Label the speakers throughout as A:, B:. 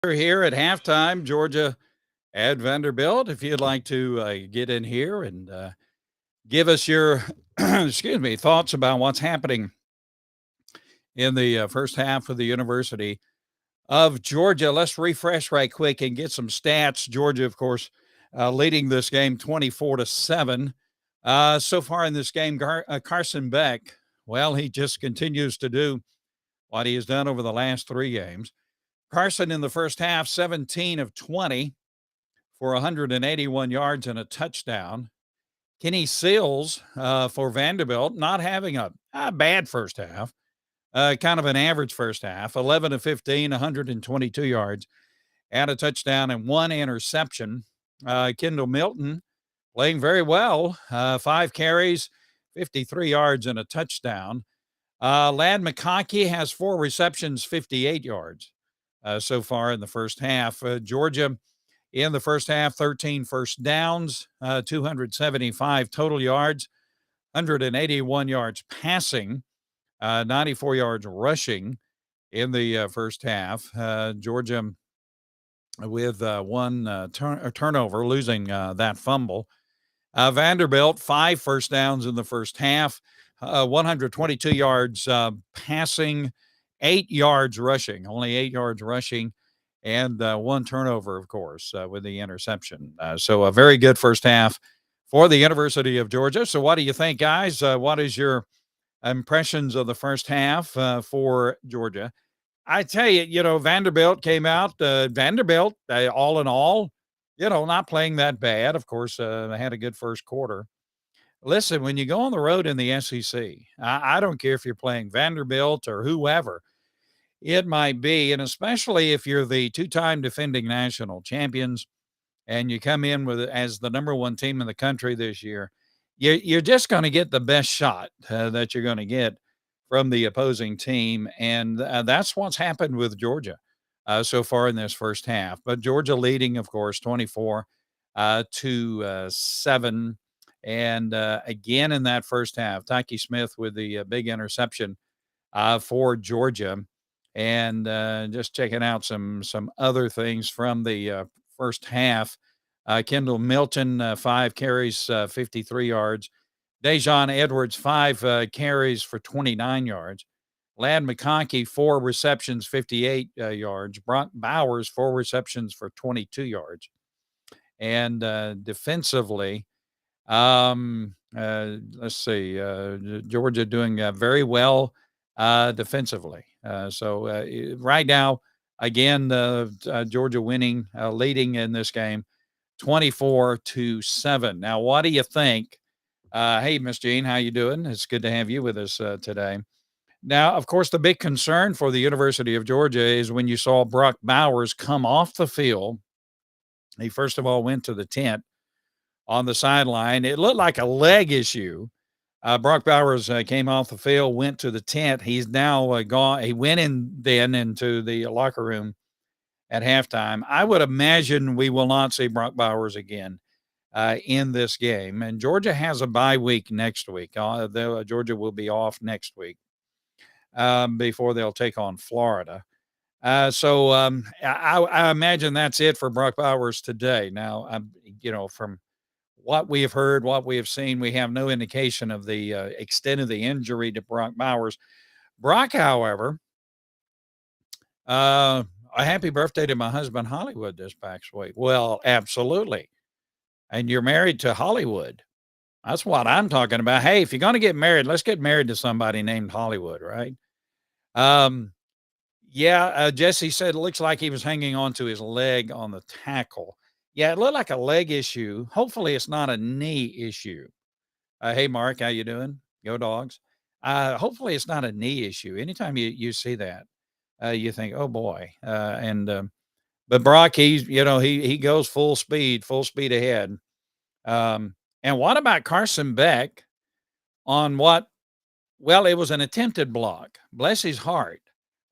A: We're here at halftime, Georgia at Vanderbilt. If you'd like to get in here and give us your, excuse me, thoughts about what's happening in the first half of the University of Georgia, let's refresh right quick and get some stats. Georgia, of course, leading this game 24-7. So far in this game, Carson Beck, well, he just continues to do what he has done over the last three games. Carson in the first half, 17 of 20 for 181 yards and a touchdown. Kenny Seals for Vanderbilt, not having a bad first half, kind of an average first half, 11 of 15, 122 yards and a touchdown and one interception. Kendall Milton playing very well, 5 carries, 53 yards and a touchdown. Ladd McConkey has 4 receptions, 58 yards so far in the first half. Georgia in the first half, 13 first downs, 275 total yards, 181 yards passing, 94 yards rushing in the first half. Georgia with one turnover, losing that fumble. Vanderbilt, 5 first downs in the first half, 122 yards passing, 8 yards rushing, only 8 yards rushing, and one turnover, of course, with the interception. So a very good first half for the University of Georgia. So what do you think, guys? What is your impressions of the first half for Georgia? I tell you, Vanderbilt came out. Vanderbilt, all in all, not playing that bad. Of course, they had a good first quarter. Listen, when you go on the road in the SEC, I don't care if you're playing Vanderbilt or whoever it might be, and especially if you're the two-time defending national champions and you come in with as the number one team in the country this year, you're just going to get the best shot that you're going to get from the opposing team, and that's what's happened with Georgia so far in this first half. But Georgia leading, of course, 24 to 7. And again in that first half, Tyke Smith with the big interception for Georgia. And just checking out some other things from the first half. Kendall Milton, 5 carries, 53 yards. Dejon Edwards, 5 carries for 29 yards. Ladd McConkey, 4 receptions, 58 yards. Brock Bowers, 4 receptions for 22 yards. And defensively, let's see, Georgia doing very well defensively. So right now, again, Georgia winning, leading in this game, 24-7. Now, what do you think? Hey, Miss Jean, how you doing? It's good to have you with us today. Now, of course, the big concern for the University of Georgia is when you saw Brock Bowers come off the field. He first of all went to the tent on the sideline. It looked like a leg issue. Brock Bowers came off the field, went to the tent. He's now gone. He went into the locker room at halftime. I would imagine we will not see Brock Bowers again in this game. And Georgia has a bye week next week. Georgia will be off next week before they'll take on Florida. So I imagine that's it for Brock Bowers today. Now, from what we have heard, what we have seen, we have no indication of the extent of the injury to Brock Bowers. Brock, however, a happy birthday to my husband, Hollywood, this past week. Well, absolutely. And you're married to Hollywood. That's what I'm talking about. Hey, if you're going to get married, let's get married to somebody named Hollywood, right? Jesse said it looks like he was hanging on to his leg on the tackle. Yeah, it looked like a leg issue. Hopefully it's not a knee issue. Hey, Mark, how you doing? Go Dogs. Hopefully it's not a knee issue. Anytime you see that, you think, oh boy. But Brock, he goes full speed ahead. And what about Carson Beck on what? Well, it was an attempted block. Bless his heart.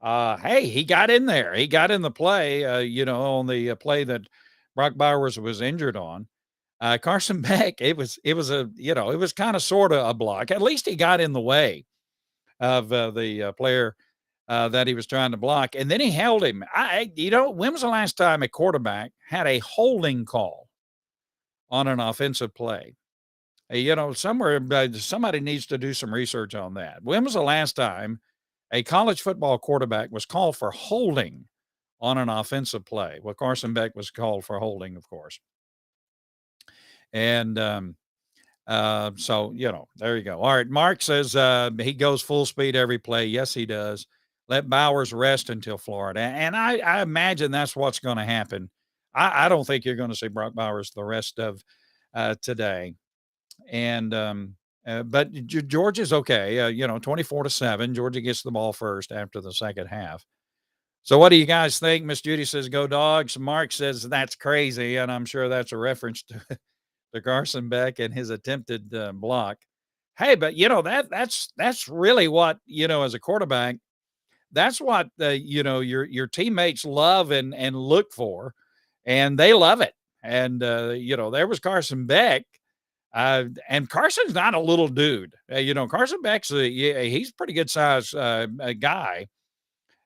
A: Hey, he got in there. He got in the play, on the play that Brock Bowers was injured on. Carson Beck, it was kind of sort of a block. At least he got in the way of the player that he was trying to block, and then he held him. When was the last time a quarterback had a holding call on an offensive play? Somewhere somebody needs to do some research on that. When was the last time a college football quarterback was called for holding on an offensive play? Well, Carson Beck was called for holding, of course. And so, there you go. All right. Mark says he goes full speed every play. Yes, he does. Let Bowers rest until Florida. And I imagine that's what's going to happen. I don't think you're going to see Brock Bowers the rest of today. And, but Georgia's okay. 24-7. Georgia gets the ball first after the second half. So what do you guys think? Miss Judy says, go Dogs. Mark says that's crazy. And I'm sure that's a reference to Carson Beck and his attempted block. Hey, but that's really what, as a quarterback, that's what your teammates love and look for, and they love it. And there was Carson Beck, and Carson's not a little dude. Carson Beck's he's a pretty good size guy,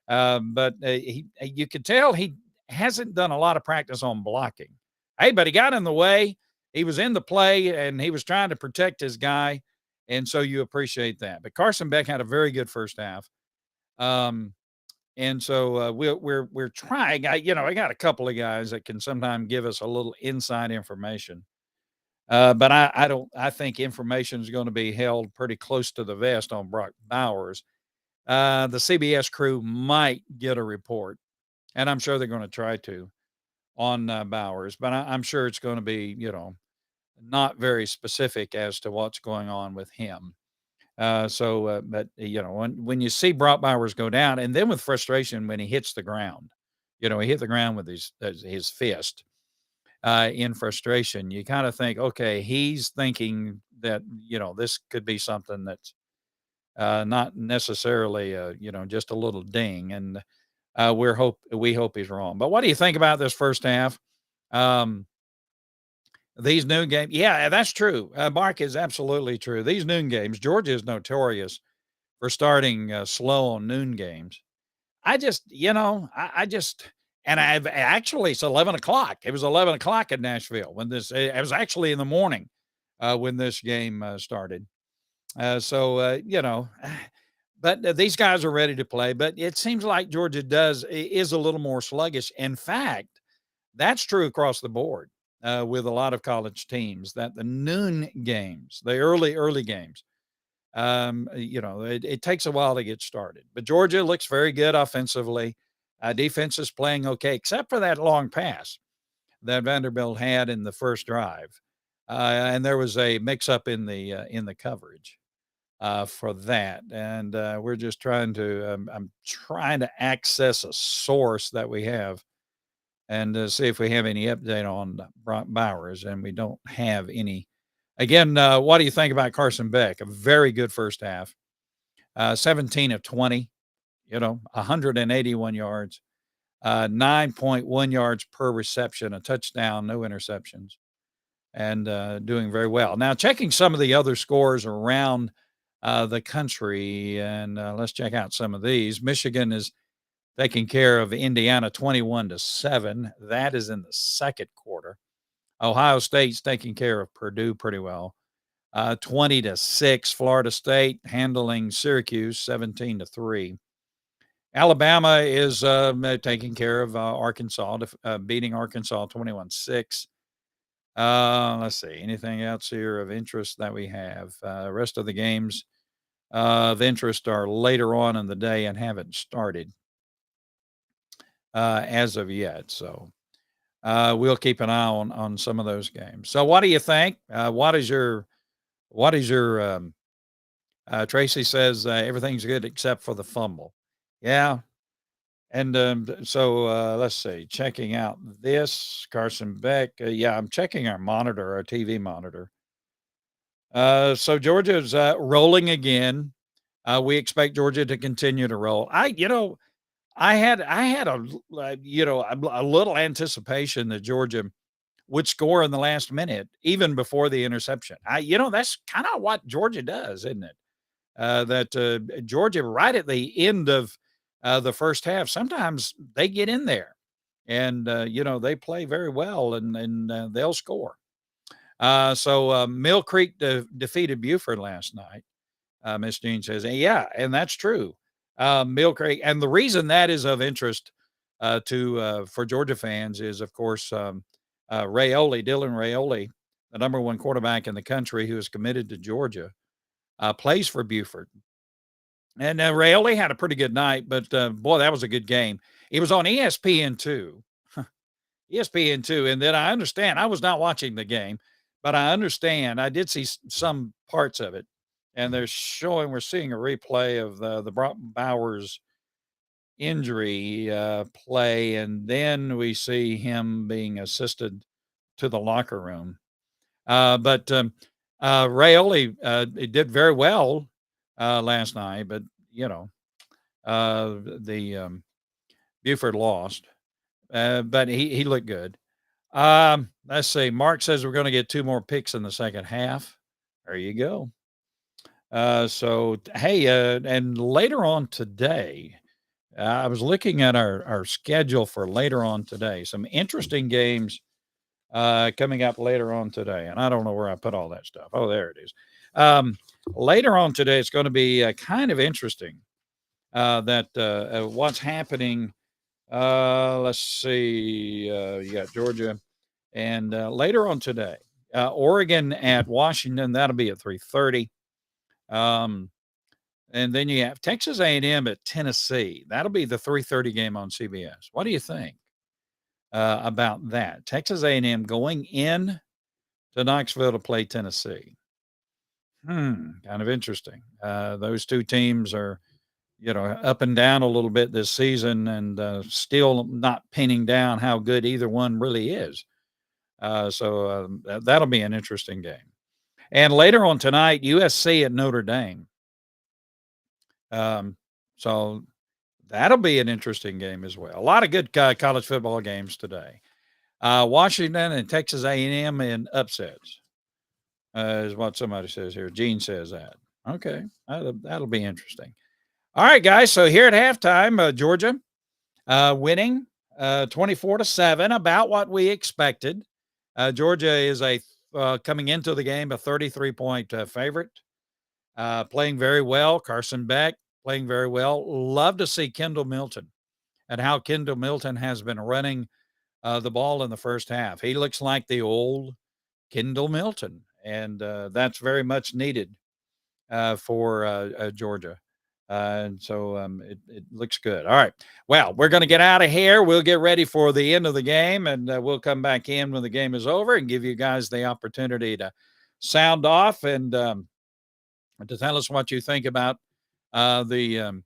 A: but you could tell he hasn't done a lot of practice on blocking. Hey, but he got in the way. He was in the play, and he was trying to protect his guy, and so you appreciate that. But Carson Beck had a very good first half, and so we're trying. I got a couple of guys that can sometimes give us a little inside information, but I think information is going to be held pretty close to the vest on Brock Bowers. The CBS crew might get a report, and I'm sure they're going to try to on Bowers, but I'm sure it's going to be not very specific as to what's going on with him. But when you see Brock Bowers go down, and then with frustration when he hits the ground, he hit the ground with his fist in frustration. You kind of think, okay, he's thinking that this could be something that's not necessarily just a little ding, and we hope he's wrong. But what do you think about this first half? These noon games, yeah, that's true. Mark is absolutely true. These noon games, Georgia is notorious for starting slow on noon games. I just, and I've actually, it's 11 o'clock. It was 11 o'clock in Nashville when it was actually in the morning when this game started. But these guys are ready to play. But it seems like Georgia is a little more sluggish. In fact, that's true across the board with a lot of college teams. That the noon games, the early games, it takes a while to get started. But Georgia looks very good offensively. Defense is playing okay, except for that long pass that Vanderbilt had in the first drive, and there was a mix-up in the coverage for that. And we're just trying to. I'm trying to access a source that we have and see if we have any update on Brock Bowers, and we don't have any. Again, what do you think about Carson Beck? A very good first half, 17 of 20, 181 yards, 9.1 yards per reception, a touchdown, no interceptions, and doing very well. Now, checking some of the other scores around the country, and let's check out some of these. Michigan is taking care of Indiana 21-7. That is in the second quarter. Ohio State's taking care of Purdue pretty well. 20-6. Florida State handling Syracuse 17-3. Alabama is taking care of Arkansas, beating Arkansas 21-6. Let's see. Anything else here of interest that we have? The rest of the games of interest are later on in the day and haven't started as of yet. So we'll keep an eye on some of those games. So what do you think? What is your Tracy says everything's good except for the fumble. Yeah. And so let's see, checking out this Carson Beck. Yeah, I'm checking our TV monitor. So Georgia's rolling again. We expect Georgia to continue to roll. I had a little anticipation that Georgia would score in the last minute, even before the interception. That's kind of what Georgia does, isn't it? That Georgia, right at the end of the first half, sometimes they get in there and, they play very well and they'll score. Mill Creek defeated Buford last night. Miss Jean says, yeah, and that's true. Mill Creek, and the reason that is of interest for Georgia fans is, of course, Dylan Raioli, the number one quarterback in the country who is committed to Georgia, plays for Buford. And Raioli had a pretty good night, but boy, that was a good game. It was on ESPN2. ESPN2. And then I understand, I was not watching the game, but I understand, I did see some parts of it. And we're seeing a replay of the Bowers injury play. And then we see him being assisted to the locker room. But Raioli did very well last night, but the Buford lost, but he looked good. Let's see. Mark says we're going to get 2 more picks in the second half. There you go. And later on today, I was looking at our schedule for later on today. Some interesting games coming up later on today, and I don't know where I put all that stuff. Oh, there it is. Later on today, it's going to be kind of interesting that what's happening. Let's see. You got Georgia, and later on today, Oregon at Washington. That'll be at 3:30. And then you have Texas A&M at Tennessee. That'll be the 3:30 game on CBS. What do you think about that? Texas A&M going in to Knoxville to play Tennessee. Kind of interesting. Those two teams are, up and down a little bit this season and still not pinning down how good either one really is. That'll be an interesting game. And later on tonight, USC at Notre Dame. So that'll be an interesting game as well. A lot of good college football games today. Washington and Texas A&M in upsets is what somebody says here. Gene says that. Okay, that'll be interesting. All right, guys. So here at halftime, Georgia winning 24-7, about what we expected. Georgia is coming into the game a 33-point favorite. Playing very well. Carson Beck playing very well. Love to see Kendall Milton and how Kendall Milton has been running the ball in the first half. He looks like the old Kendall Milton, and that's very much needed for Georgia. It looks good. All right. Well, we're going to get out of here. We'll get ready for the end of the game, and we'll come back in when the game is over and give you guys the opportunity to sound off and to tell us what you think about the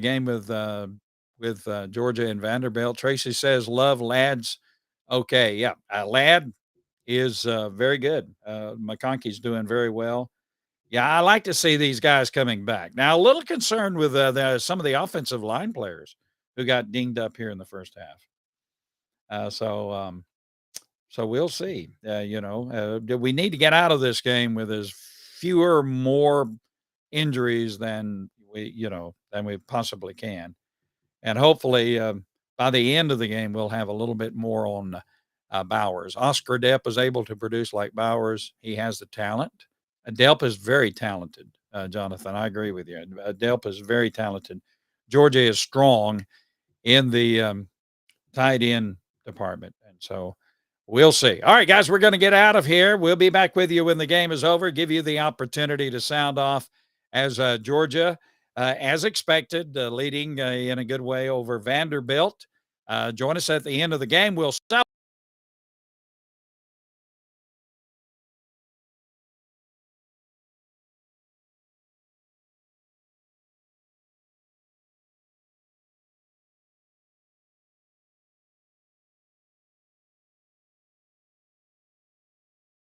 A: game with Georgia and Vanderbilt. Tracy says, love Ladd's. Okay. Yeah. Ladd is very good. McConkey's doing very well. Yeah, I like to see these guys coming back. Now, a little concerned with some of the offensive line players who got dinged up here in the first half. So we'll see. We need to get out of this game with as more injuries than we possibly can, and hopefully by the end of the game we'll have a little bit more on Bowers. Oscar Depp is able to produce like Bowers. He has the talent. Delp is very talented, Jonathan. I agree with you. Delp is very talented. Georgia is strong in the tight end department. And so we'll see. All right, guys, we're going to get out of here. We'll be back with you when the game is over, give you the opportunity to sound off as Georgia, as expected, leading in a good way over Vanderbilt. Join us at the end of the game. We'll stop.